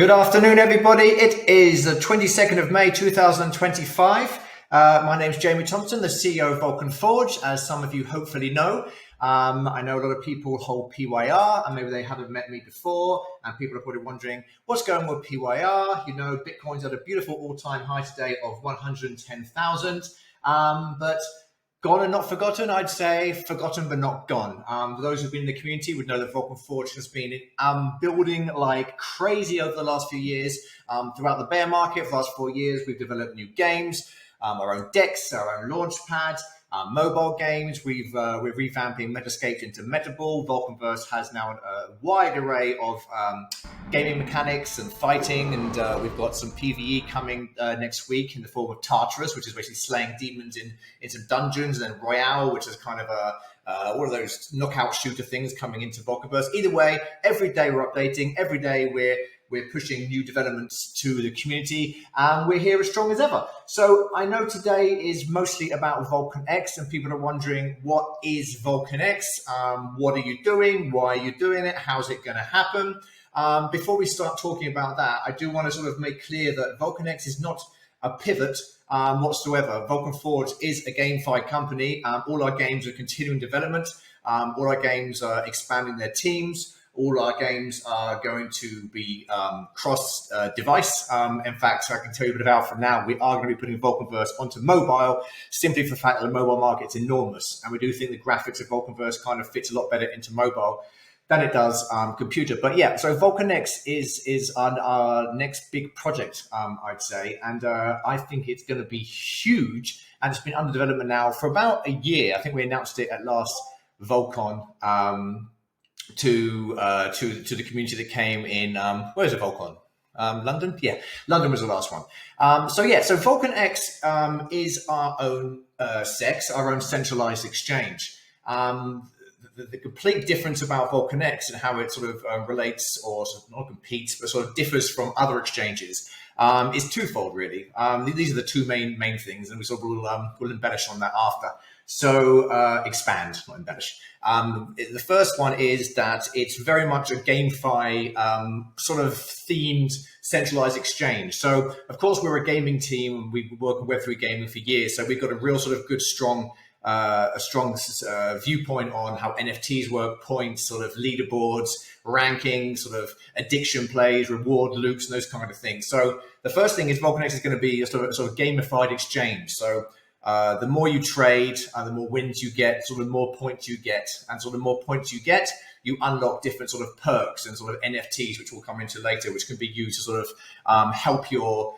Good afternoon, everybody. It is the 22nd of May, 2025. My name is Jamie Thomson, the CEO of Vulcan Forged, as some of you hopefully know. I know a lot of people hold PYR, and maybe they haven't met me before, and people are probably wondering, what's going on with PYR? You know, Bitcoin's at a beautiful all-time high today of 110,000, but gone and not forgotten, I'd say. Forgotten but not gone. For those who've been in the community would know that Vulcan Forge has been building like crazy over the last few years. Throughout the bear market, for the last 4 years, we've developed new games, our own decks, our own launch pad, mobile games. We're revamping Metascape into Metaball. Vulcanverse has now a wide array of gaming mechanics and fighting, and we've got some PvE coming next week in the form of Tartarus, which is basically slaying demons in some dungeons, and then Royale, which is kind of one of those knockout shooter things coming into Vulcanverse. Either way, every day we're updating. Every day we're pushing new developments to the community, and we're here as strong as ever. So I know today is mostly about VulcanX, and people are wondering, what is VulcanX? What are you doing? Why are you doing it? How's it going to happen? Before we start talking about that, I do want to sort of make clear that VulcanX is not a pivot whatsoever. Vulcan Forge is a gamified company. All our games are continuing development. All our games are expanding their teams. All our games are going to be cross-device. In fact, I can tell you a bit about from now, we are going to be putting Vulcanverse onto mobile, simply for the fact that the mobile market's enormous. And we do think the graphics of Vulcanverse kind of fits a lot better into mobile than it does computer. But yeah, so VulcanX is our next big project, I'd say. And I think it's going to be huge. And it's been under development now for about a year. I think we announced it at last Vulcan. To the community that came in, where's it, Vulcan? London? Yeah, London was the last one. So VulcanX is our own SEX, our own centralized exchange. The complete difference about VulcanX and how it sort of relates, or sort of not competes, but sort of differs from other exchanges is twofold, really. These are the two main things, and we sort of will embellish on that after. So expand, not embellish. The first one is that it's very much a GameFi sort of themed centralized exchange. So of course we're a gaming team. We've been working Web3 gaming for years. So we've got a real sort of good, strong viewpoint on how NFTs work, points, sort of leaderboards, ranking, sort of addiction plays, reward loops, and those kind of things. So the first thing is VulcanX is going to be a sort of gamified exchange. So the more you trade, the more wins you get, sort of more points you get, and sort of more points you get, you unlock different sort of perks and sort of NFTs, which we'll come into later, which can be used to sort of help your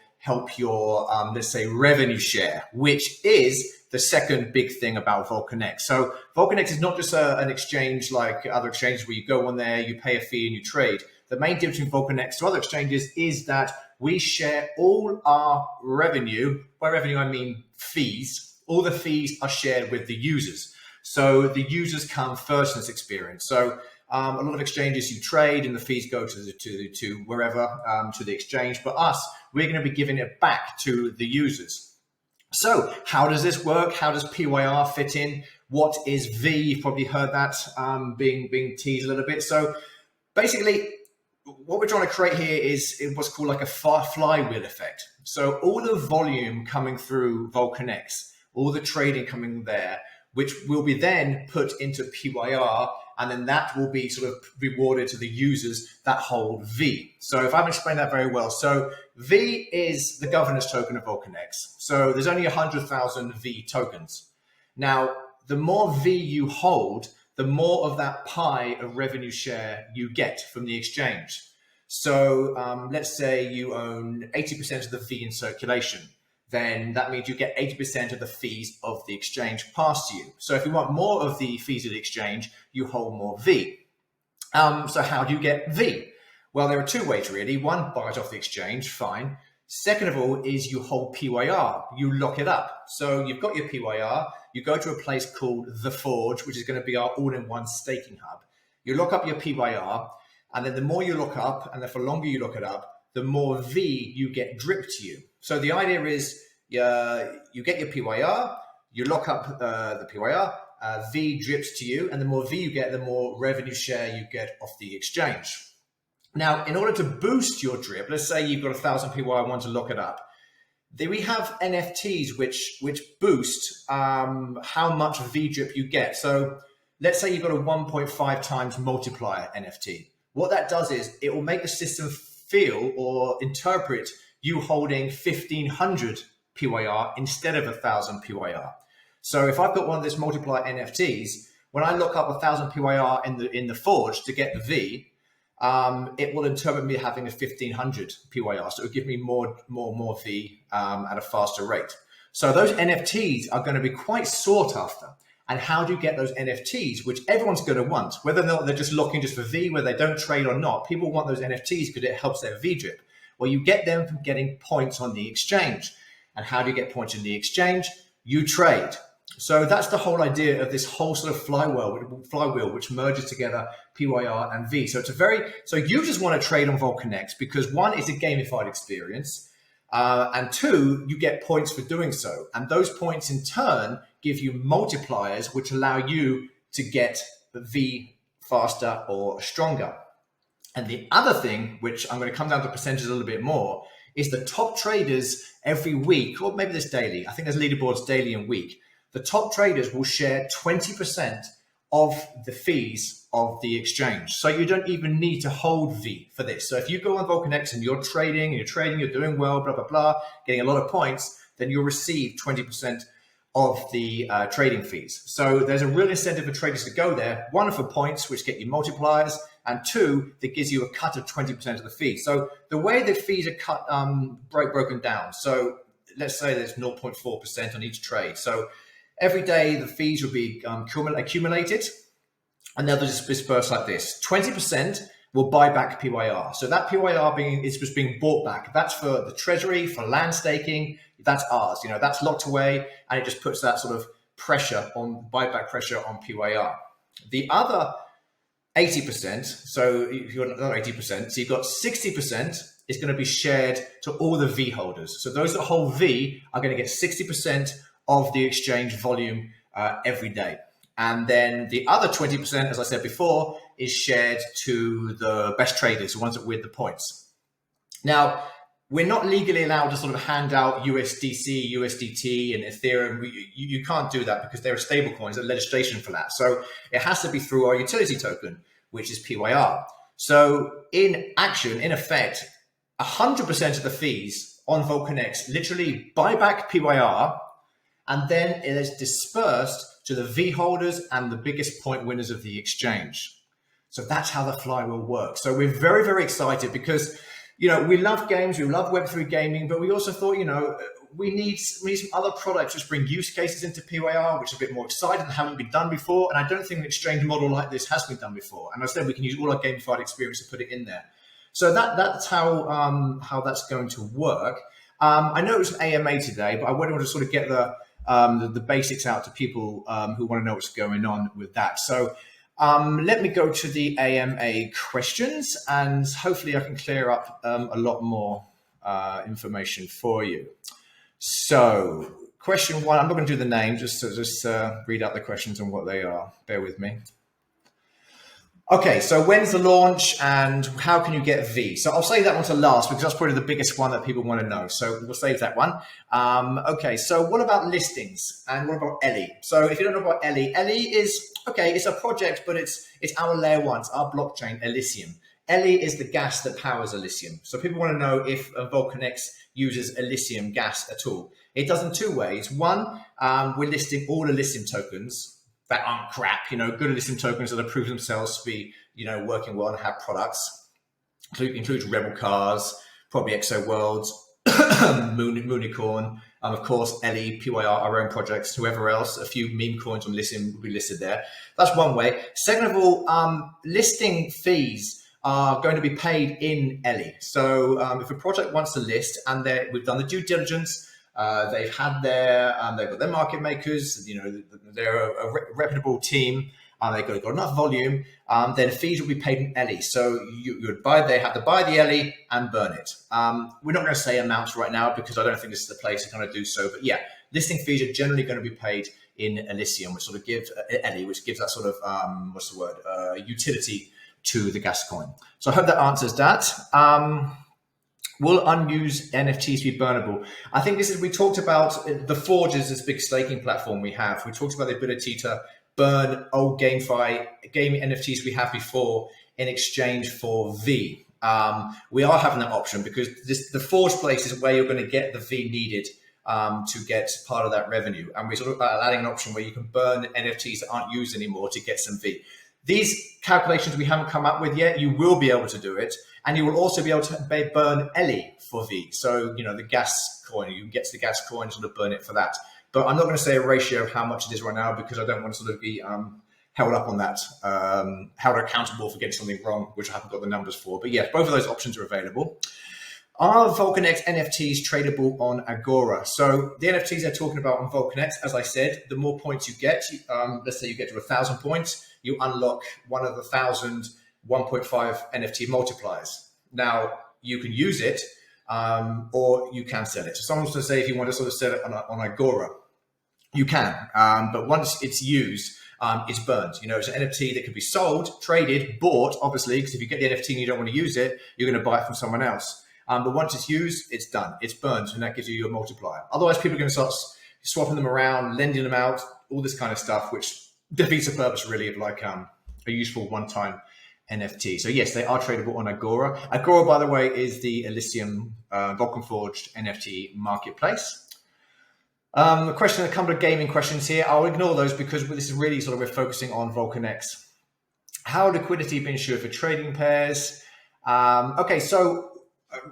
let's say revenue share, which is the second big thing about VulcanX. So VulcanX is not just an exchange like other exchanges where you go on there, you pay a fee and you trade. The main difference between VulcanX to other exchanges is that we share all our revenue. By revenue, I mean fees. All the fees are shared with the users. So the users come first in this experience. So a lot of exchanges, you trade and the fees go to wherever, to the exchange. But us, we're going to be giving it back to the users. So how does this work? How does PYR fit in? What is V? You've probably heard that being teased a little bit. So basically, what we're trying to create here is what's called like a flywheel effect. So all the volume coming through VulcanX, all the trading coming there, which will be then put into PYR, and then that will be sort of rewarded to the users that hold V. So if I haven't explained that very well, so V is the governance token of VulcanX. So there's only 100,000 V tokens. Now, the more V you hold, the more of that pie of revenue share you get from the exchange. So let's say you own 80% of the V in circulation. Then that means you get 80% of the fees of the exchange passed to you. So if you want more of the fees of the exchange, you hold more V. So how do you get V? Well, there are two ways really. One, buy it off the exchange, fine. Second of all is you hold PYR, you lock it up. So you've got your PYR, you go to a place called The Forge, which is going to be our all-in-one staking hub. You lock up your PYR, and then the more you lock up, and the longer you lock it up, the more V you get dripped to you. So the idea is you get your PYR, you lock up the PYR, V drips to you, and the more V you get, the more revenue share you get off the exchange. Now, in order to boost your drip, let's say you've got 1,000 PY, want to lock it up. Then we have NFTs which boost how much V drip you get. So let's say you've got a 1.5 times multiplier NFT. What that does is it will make the system feel or interpret you holding 1,500 PYR instead of 1,000 PYR. So if I've got one of this multiplier NFTs, when I look up 1,000 PYR in the forge to get the V, it will interpret me having a 1,500 PYR. So it'll give me more V at a faster rate. So those NFTs are going to be quite sought after. And how do you get those NFTs, which everyone's going to want, whether or not they're just looking just for V, whether they don't trade or not? People want those NFTs because it helps their V drip. Well, you get them from getting points on the exchange. And how do you get points in the exchange? You trade. So that's the whole idea of this whole sort of flywheel, which merges together PYR and V. So so you just want to trade on VulcanX because one, it's a gamified experience. And two, you get points for doing so. And those points in turn give you multipliers, which allow you to get the V faster or stronger. And the other thing, which I'm going to come down to percentages a little bit more, is the top traders every week, or maybe this daily, I think there's leaderboards daily and week, the top traders will share 20% of the fees of the exchange. So you don't even need to hold V for this. So if you go on VulcanX and you're trading, you're doing well, blah, blah, blah, getting a lot of points, then you'll receive 20% of the trading fees. So there's a real incentive for traders to go there. One, for points, which get you multipliers, and two, that gives you a cut of 20% of the fee. So the way the fees are cut, broken down. So let's say there's 0.4% on each trade. So every day the fees will be accumulated, and they'll just disperse like this. 20% will buy back PYR. So that PYR is just being bought back. That's for the treasury, for land staking. That's ours. That's locked away, and it just puts that sort of pressure on buyback pressure on PYR. The other 80%, so if you're not 80%, so you've got 60% is going to be shared to all the V holders. So those that hold V are going to get 60% of the exchange volume every day. And then the other 20%, as I said before, is shared to the best traders, the ones that with the points. Now, we're not legally allowed to sort of hand out USDC, USDT, and Ethereum. You can't do that because there are stable coins, there's legislation for that. So it has to be through our utility token, which is PYR. So in action, in effect, 100% of the fees on VulcanX literally buy back PYR, and then it is dispersed to the V holders and the biggest point winners of the exchange. So that's how the flywheel works. So we're very, very excited because we love games, we love Web3 gaming, but we also thought, we need some other products which bring use cases into PYR, which are a bit more exciting and haven't been done before. And I don't think an exchange model like this has been done before. And I said we can use all our gamified experience to put it in there. So that's how that's going to work. I know it was an AMA today, but I wanted to sort of get the basics out to people who want to know what's going on with that. So let me go to the AMA questions, and hopefully I can clear up a lot more information for you. So question one, I'm not going to do the name, just read out the questions and what they are. Bear with me. Okay, so when's the launch and how can you get V? So I'll save that one to last because that's probably the biggest one that people want to know. So we'll save that one. Okay, so what about listings and what about Ellie? So if you don't know about Ellie, Ellie is, okay, it's a project, but it's our layer one, it's our blockchain, Elysium. Ellie is the gas that powers Elysium. So people want to know if VulcanX uses Elysium gas at all. It does in two ways. One, we're listing all Elysium tokens that aren't crap, good Elysium tokens that have proved themselves to be, working well and have products. Includes Rebel Cars, probably Exo Worlds, Moonicorn, of course, Ellie, PYR, our own projects, whoever else, a few meme coins on Elysium will be listed there. That's one way. Second of all, listing fees are going to be paid in Ellie. So if a project wants to list and we've done the due diligence, they've got their market makers, they're a reputable team, they've got enough volume, then fees will be paid in Ellie. So they have to buy the Ellie and burn it. We're not going to say amounts right now because I don't think this is the place to kind of do so. But yeah, listing fees are generally going to be paid in Elysium, which sort of gives Ellie, which gives that sort of, utility to the gas coin. So I hope that answers that. Will unused NFTs be burnable? I think we talked about the Forge is this big staking platform we have. We talked about the ability to burn old game NFTs we had before in exchange for V. We are having that option because the Forge place is where you're going to get the V needed to get part of that revenue. And we're sort of adding an option where you can burn NFTs that aren't used anymore to get some V. These calculations we haven't come up with yet, you will be able to do it. And you will also be able to burn Ellie for V. So, the gas coin, you can get to the gas coin and sort of burn it for that. But I'm not going to say a ratio of how much it is right now because I don't want to sort of be held up on that, held accountable for getting something wrong, which I haven't got the numbers for. But yeah, both of those options are available. Are VulcanX NFTs tradable on Agora? So the NFTs they're talking about on VulcanX, as I said, the more points you get, let's say you get to 1,000 points, you unlock one of the 1,000 1.5 NFT multipliers. Now, you can use it or you can sell it. So someone's going to say if you want to sort of sell it on Agora, you can. But once it's used, it's burned. It's an NFT that can be sold, traded, bought, obviously, because if you get the NFT and you don't want to use it, you're going to buy it from someone else. But once it's used, it's done. It's burned, and that gives you your multiplier. Otherwise, people are going to start swapping them around, lending them out, all this kind of stuff, which defeats the purpose, really, of like a useful one-time NFT. So yes, they are tradable on Agora. Agora, by the way, is the Elysium Vulcan Forged NFT marketplace. A couple of gaming questions here. I'll ignore those because this is really sort of we're focusing on VulcanX. How liquidity been insured for trading pairs? Okay, so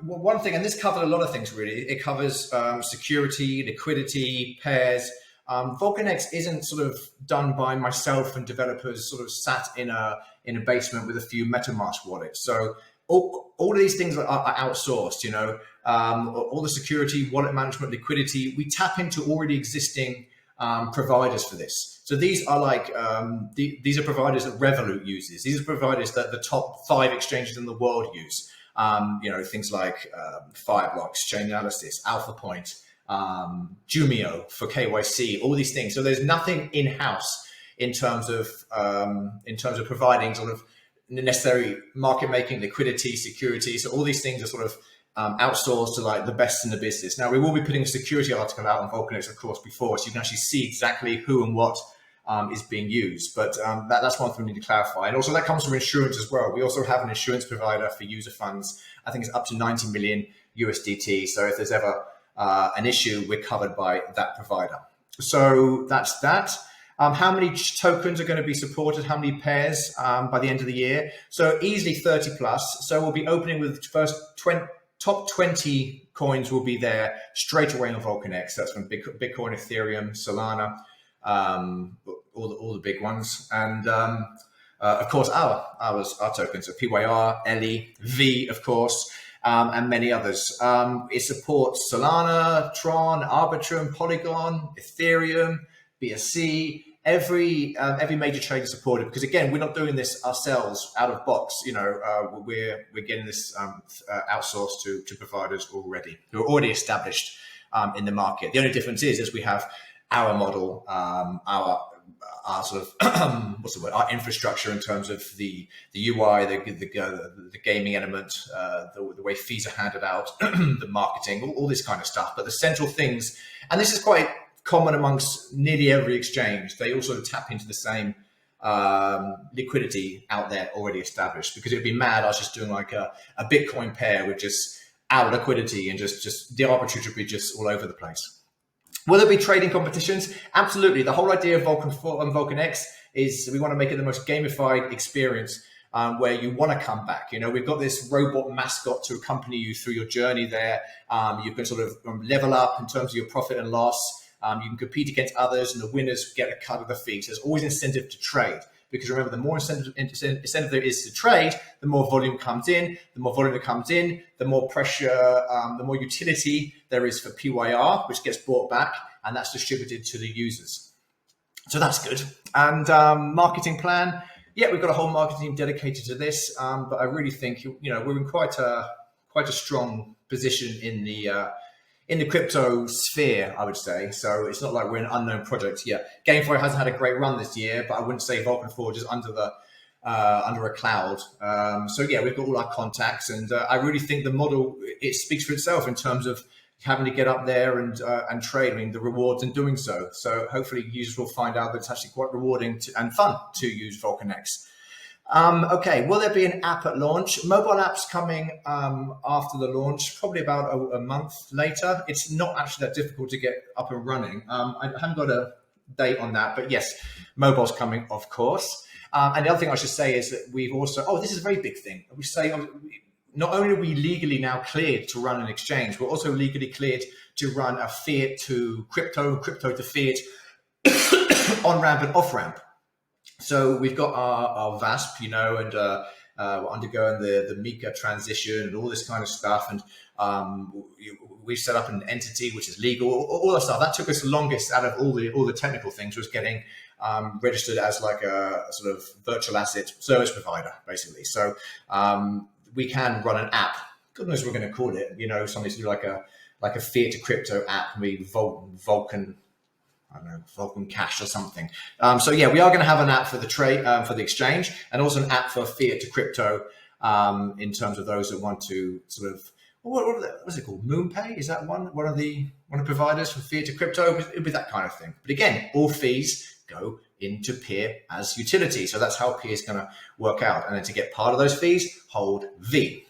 one thing, and this covers a lot of things really. It covers security, liquidity, pairs. VulcanX isn't sort of done by myself and developers sort of sat in a basement with a few MetaMask wallets. So all of these things are outsourced, all the security, wallet management, liquidity, we tap into already existing providers for this. So these are like, these are providers that Revolut uses. These are providers that the top 5 exchanges in the world use. Things like Fireblocks, Chainalysis, AlphaPoint, Jumio for KYC, all these things. So there's nothing in-house in terms of providing sort of necessary market making, liquidity, security. So all these things are sort of outsourced to like the best in the business. Now we will be putting a security article out on VulcanX, of course, before, so you can actually see exactly who and what is being used. But that's one thing we need to clarify. And also that comes from insurance as well. We also have an insurance provider for user funds. I think it's up to 90 million USDT. So if there's ever an issue, we're covered by that provider. So that's that. How many tokens are going to be supported? How many pairs by the end of the year? So easily 30 plus. So we'll be opening with first top 20 coins will be there straight away on VulcanX. That's from Bitcoin, Ethereum, Solana, all the big ones. And of course, our tokens, so PYR, Ellie, V, of course, and many others. It supports Solana, Tron, Arbitrum, Polygon, Ethereum, BSC. Every major trade is supported because again, we're not doing this ourselves out of box. We're getting this outsourced to providers already who are already established in the market. The only difference is we have our model, our sort of our infrastructure in terms of the UI, the gaming element, the way fees are handed out, the marketing, all this kind of stuff. But the central things, and this is quite common amongst nearly every exchange, they also tap into the same liquidity out there already established, because it would be mad us just doing like a Bitcoin pair with just our liquidity and just the arbitrage would be just all over the place. Will there be trading competitions? Absolutely. The whole idea of VulcanX is we want to make it the most gamified experience where you want to come back. We've got this robot mascot to accompany you through your journey there. You can sort of level up in terms of your profit and loss. You can compete against others and the winners get a cut of the fee. So there's always incentive to trade, because remember, the more incentive there is to trade, the more volume comes in. The more volume that comes in, the more pressure, the more utility there is for PYR, which gets brought back and that's distributed to the users. So that's good. And marketing plan. Yeah, we've got a whole marketing team dedicated to this. But I really think, we're in quite a strong position in the crypto sphere, I would say. So it's not like we're an unknown project yet. GameFi hasn't had a great run this year, but I wouldn't say Vulcan Forge is under the under a cloud. So yeah, we've got all our contacts, and I really think the model, it speaks for itself in terms of having to get up there and trade. I mean, the rewards in doing so. So hopefully users will find out that it's actually quite rewarding and fun to use VulcanX. Okay, will there be an app at launch? Mobile app's coming after the launch, probably about a month later. It's not actually that difficult to get up and running. I haven't got a date on that, but yes, mobile's coming, of course. And the other thing I should say is that we've also, this is a very big thing. We say not only are we legally now cleared to run an exchange, we're also legally cleared to run a fiat to crypto, crypto to fiat on-ramp and off-ramp. So we've got our VASP, and we're undergoing the MiCA transition and all this kind of stuff. And we've set up an entity which is legal, all that stuff. That took us the longest out of all the technical things, was getting registered as like a sort of virtual asset service provider, basically. So we can run an app. God knows what we're going to call it. Something to do like a fiat to crypto app, maybe Vulcan. I don't know, Vulcan Cash or something. So yeah, we are going to have an app for the trade, for the exchange, and also an app for fiat to crypto, in terms of those that want to sort of, what's it called? MoonPay? Is that one of the providers for fiat to crypto? It'd be that kind of thing. But again, all fees go into peer as utility. So that's how peer is going to work out. And then to get part of those fees, hold V.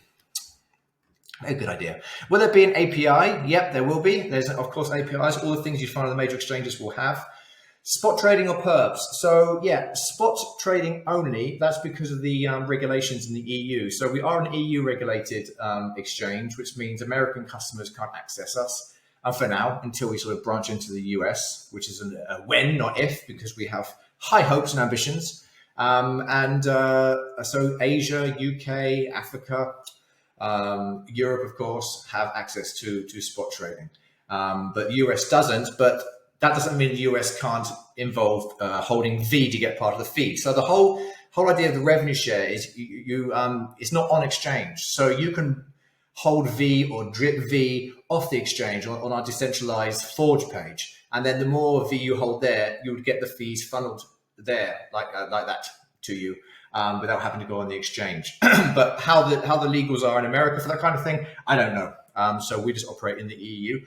A good idea. Will there be an API? Yep, there will be. There's, of course, APIs. All the things you find on the major exchanges will have. Spot trading or perps? So yeah, spot trading only. That's because of the regulations in the EU. So we are an EU regulated exchange, which means American customers can't access us for now, until we sort of branch into the US, which is a when, not if, because we have high hopes and ambitions. So Asia, UK, Africa, Europe, of course, have access to spot trading, but the US doesn't. But that doesn't mean the US can't involve holding V to get part of the fee. So the whole idea of the revenue share is it's not on exchange. So you can hold V or drip V off the exchange on our decentralized Forge page, and then the more V you hold there, you would get the fees funneled there like that to you. Without having to go on the exchange. But how the legals are in America for that kind of thing, I don't know. So we just operate in the EU.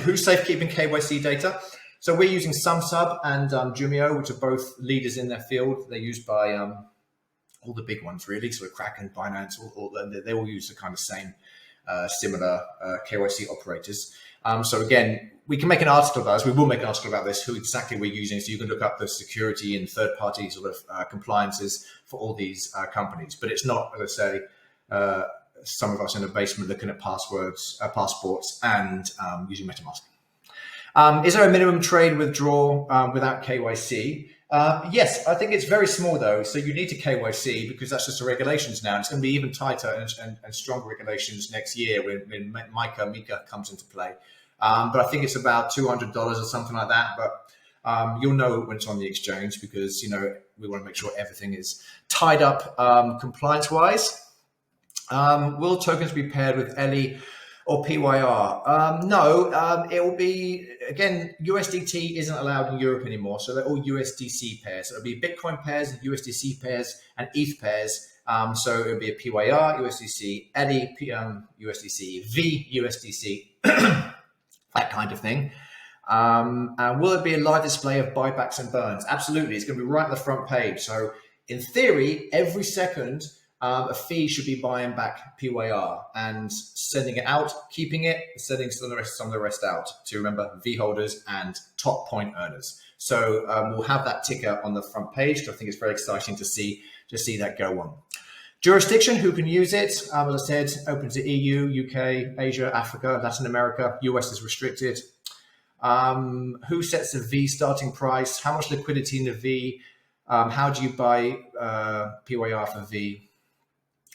Who's safekeeping KYC data? So we're using SumSub and Jumio, which are both leaders in their field. They're used by all the big ones, really. So Kraken, Binance, they all use the kind of same similar KYC operators. So again, we can make an article about this. We will make an article about this, who exactly we're using. So you can look up the security and third-party sort of compliances for all these companies. But it's not, as I say, some of us in the basement looking at passports and using MetaMask. Is there a minimum trade withdrawal without KYC? Yes, I think it's very small though. So you need to KYC because that's just the regulations now. And it's going to be even tighter and stronger regulations next year when MiCA comes into play. But I think it's about $200 or something like that. But you'll know when it's on the exchange because, we want to make sure everything is tied up compliance-wise. Will tokens be paired with Ellie or PYR? No, it will be, again, USDT isn't allowed in Europe anymore. So they're all USDC pairs. So it'll be Bitcoin pairs, USDC pairs, and ETH pairs. So it'll be a PYR, USDC, Ellie, USDC, V, USDC. That kind of thing. And will it be a live display of buybacks and burns? Absolutely. It's going to be right on the front page. So in theory, every second, a fee should be buying back PYR and sending it out, keeping it, sending some of the rest out to, remember, V holders and top point earners. So we'll have that ticker on the front page. I think it's very exciting to see that go on. Jurisdiction, who can use it? As I said, open to EU, UK, Asia, Africa, Latin America. US is restricted. Who sets the V starting price? How much liquidity in the V? How do you buy PYR for V?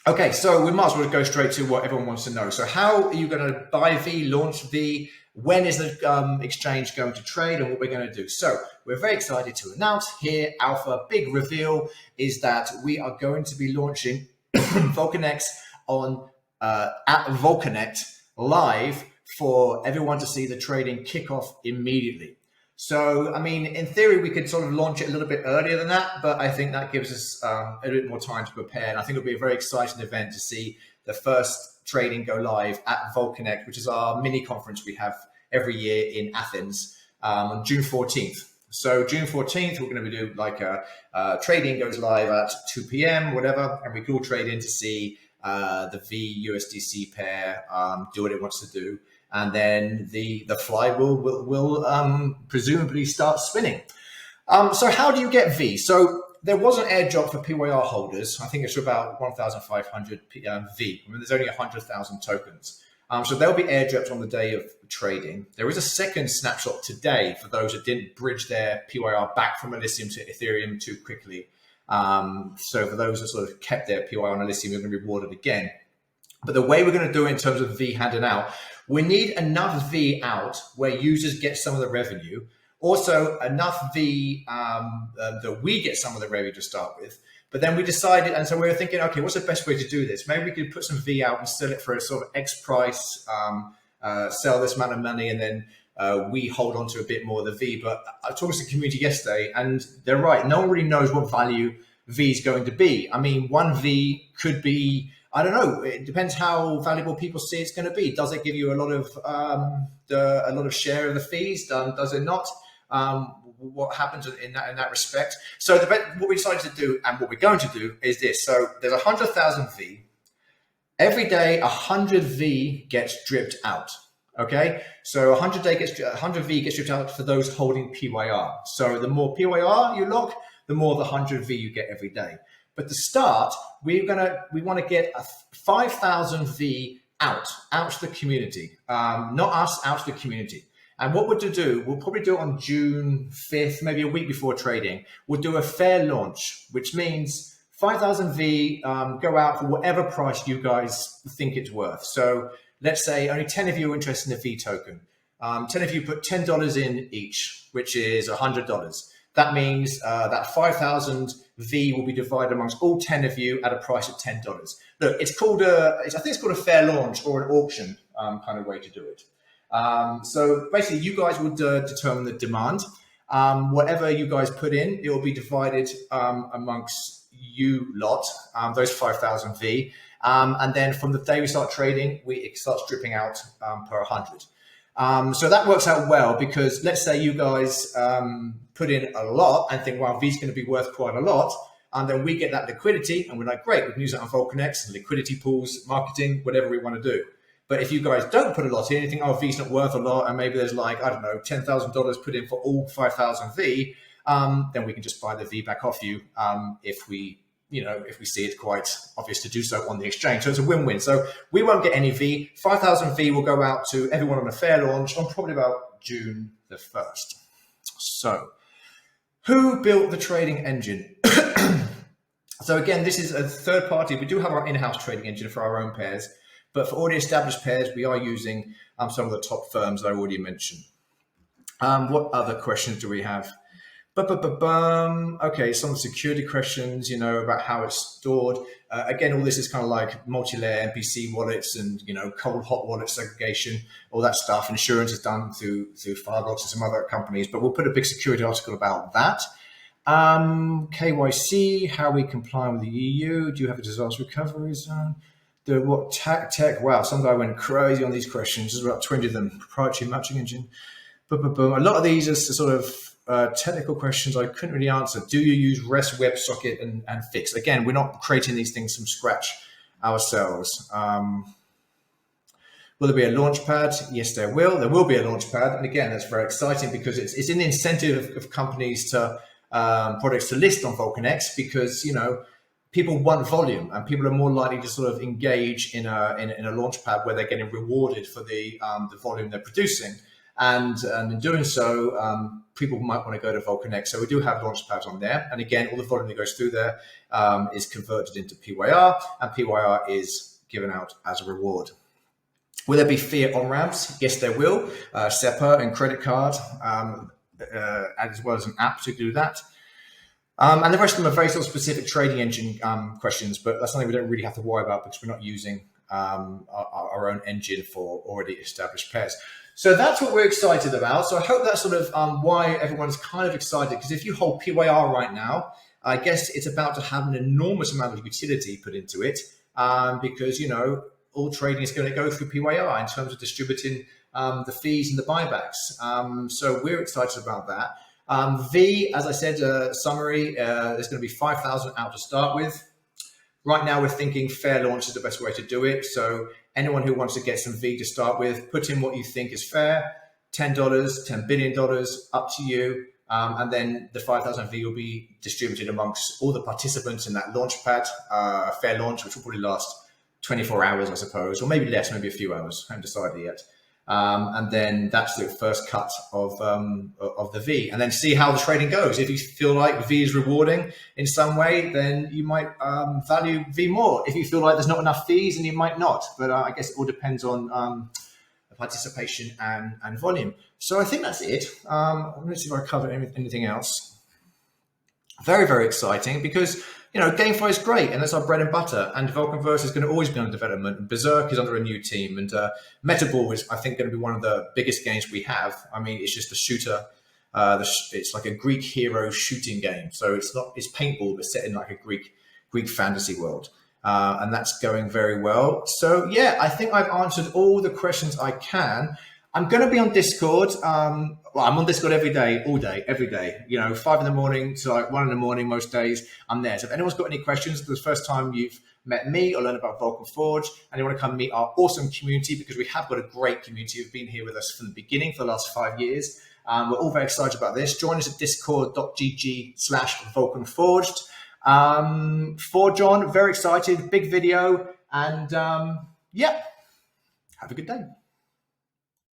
Okay, so we might as well go straight to what everyone wants to know. So how are you going to buy V, launch V? When is the exchange going to trade and what we're going to do? So we're very excited to announce here, Alpha, big reveal, is that we are going to be launching VulcanX on at VulcanX live for everyone to see the trading kick off immediately. So, I mean, in theory, we could sort of launch it a little bit earlier than that, but I think that gives us a little bit more time to prepare. And I think it'll be a very exciting event to see the first trading go live at VulcanX, which is our mini conference we have every year in Athens on June 14th. So June 14th, we're going to do like trading goes live at 2 p.m., whatever, and we can all trade in to see the V USDC pair do what it wants to do. And then the flywheel will presumably start spinning. So how do you get V? So there was an airdrop for PYR holders. I think it's about 1,500 V. I mean, there's only 100,000 tokens. So there'll be airdrops on the day of trading. There is a second snapshot today for those that didn't bridge their PYR back from Elysium to Ethereum too quickly. So for those that sort of kept their PYR on Elysium, you're going to be rewarded again. But the way we're going to do it in terms of V handed out, we need enough V out where users get some of the revenue. Also, enough V that we get some of the revenue to start with. But then we decided, and so we were thinking, okay, what's the best way to do this? Maybe we could put some V out and sell it for a sort of X price, sell this amount of money, and then we hold on to a bit more of the V. But I talked to the community yesterday, and they're right. No one really knows what value V is going to be. I mean, one V could be, I don't know. It depends how valuable people see it's going to be. Does it give you a lot of share of the fees? Does it not? What happens in that respect? So what we decided to do and what we're going to do is this. So there's 100,000 V. Every day, 100 V gets dripped out. Okay, so 100 V gets dripped out for those holding PYR. So the more PYR you lock, the more the 100 V you get every day. But to start, we want to get 5,000 V out to the community, not us, out to the community. And what we'll do, we'll probably do it on June 5th, maybe a week before trading. We'll do a fair launch, which means 5,000 V go out for whatever price you guys think it's worth. So let's say only 10 of you are interested in the V token. 10 of you put $10 in each, which is $100. That means that 5,000 V will be divided amongst all 10 of you at a price of $10. Look, it's called I think it's called a fair launch or an auction kind of way to do it. So basically, you guys would determine the demand. Whatever you guys put in, it will be divided amongst you lot, those 5,000 V. And then from the day we start trading, it starts dripping out per 100. So that works out well because let's say you guys put in a lot and think, well, V is going to be worth quite a lot. And then we get that liquidity and we're like, great, we can use that on VulcanX and liquidity pools, marketing, whatever we want to do. But if you guys don't put a lot in, you think, oh, V's not worth a lot, and maybe there's like, I don't know, $10,000 put in for all 5,000 V, then we can just buy the V back off you if we see it's quite obvious to do so on the exchange. So it's a win-win. So we won't get any V. 5,000 V will go out to everyone on a fair launch on probably about June the 1st. So who built the trading engine? So again, this is a third party. We do have our in-house trading engine for our own pairs. But for already established pairs, we are using some of the top firms that I already mentioned. What other questions do we have? Okay, some security questions, about how it's stored. Again, all this is kind of like multi-layer MPC wallets and, cold hot wallet segregation, all that stuff. Insurance is done through Fireblocks and some other companies, but we'll put a big security article about that. KYC, how we comply with the EU. Do you have a disaster recovery zone? Tech? Wow, some guy went crazy on these questions. There's about 20 of them. Proprietary matching engine. A lot of these are sort of technical questions I couldn't really answer. Do you use REST WebSocket and Fix? Again, we're not creating these things from scratch ourselves. Will there be a launch pad? Yes, there will. There will be a launch pad. And again, that's very exciting because it's an incentive of companies to products to list on VulcanX because, people want volume and people are more likely to sort of engage in a launch pad where they're getting rewarded for the volume they're producing. And in doing so, people might want to go to VulcanX. So we do have launch pads on there. And again, all the volume that goes through there is converted into PYR, and PYR is given out as a reward. Will there be fiat on-ramps? Yes, there will. SEPA and credit card, as well as an app to do that. And the rest of them are very sort of specific trading engine questions, but that's something we don't really have to worry about because we're not using our own engine for already established pairs. So that's what we're excited about. So I hope that's sort of why everyone's kind of excited, because if you hold PYR right now, I guess it's about to have an enormous amount of utility put into it, because, you know, all trading is going to go through PYR in terms of distributing the fees and the buybacks. So we're excited about that. V, as I said, summary, there's going to be 5,000 out to start with. Right now, we're thinking fair launch is the best way to do it. So anyone who wants to get some V to start with, put in what you think is fair, $10, $10 billion, up to you. And then the 5,000 V will be distributed amongst all the participants in that launch pad, fair launch, which will probably last 24 hours, I suppose, or maybe less, maybe a few hours. I haven't decided yet. And then that's the first cut of the V, and then see how the trading goes. If you feel like V is rewarding in some way, then you might value V more. If you feel like there's not enough fees, then you might not. But I guess it all depends on participation and volume. So I think that's it. Let's see if I covered anything else. Very, very exciting, because, you know, GameFi is great, and that's our bread and butter. And Vulcanverse is going to always be under development. And Berserk is under a new team, and Metaball is, I think, going to be one of the biggest games we have. I mean, it's just a shooter. It's like a Greek hero shooting game. So it's paintball, but set in like a Greek fantasy world. And that's going very well. So yeah, I think I've answered all the questions I can. I'm going to be on Discord. Well, I'm on Discord every day, all day, every day. You know, 5 in the morning to like 1 in the morning most days. I'm there. So if anyone's got any questions, the first time you've met me or learned about Vulcan Forge, and you want to come meet our awesome community, because we have got a great community who've been here with us from the beginning for the last 5 years. We're all very excited about this. Join us at discord.gg/Vulcan Forged. For John, very excited, big video, and yeah, have a good day.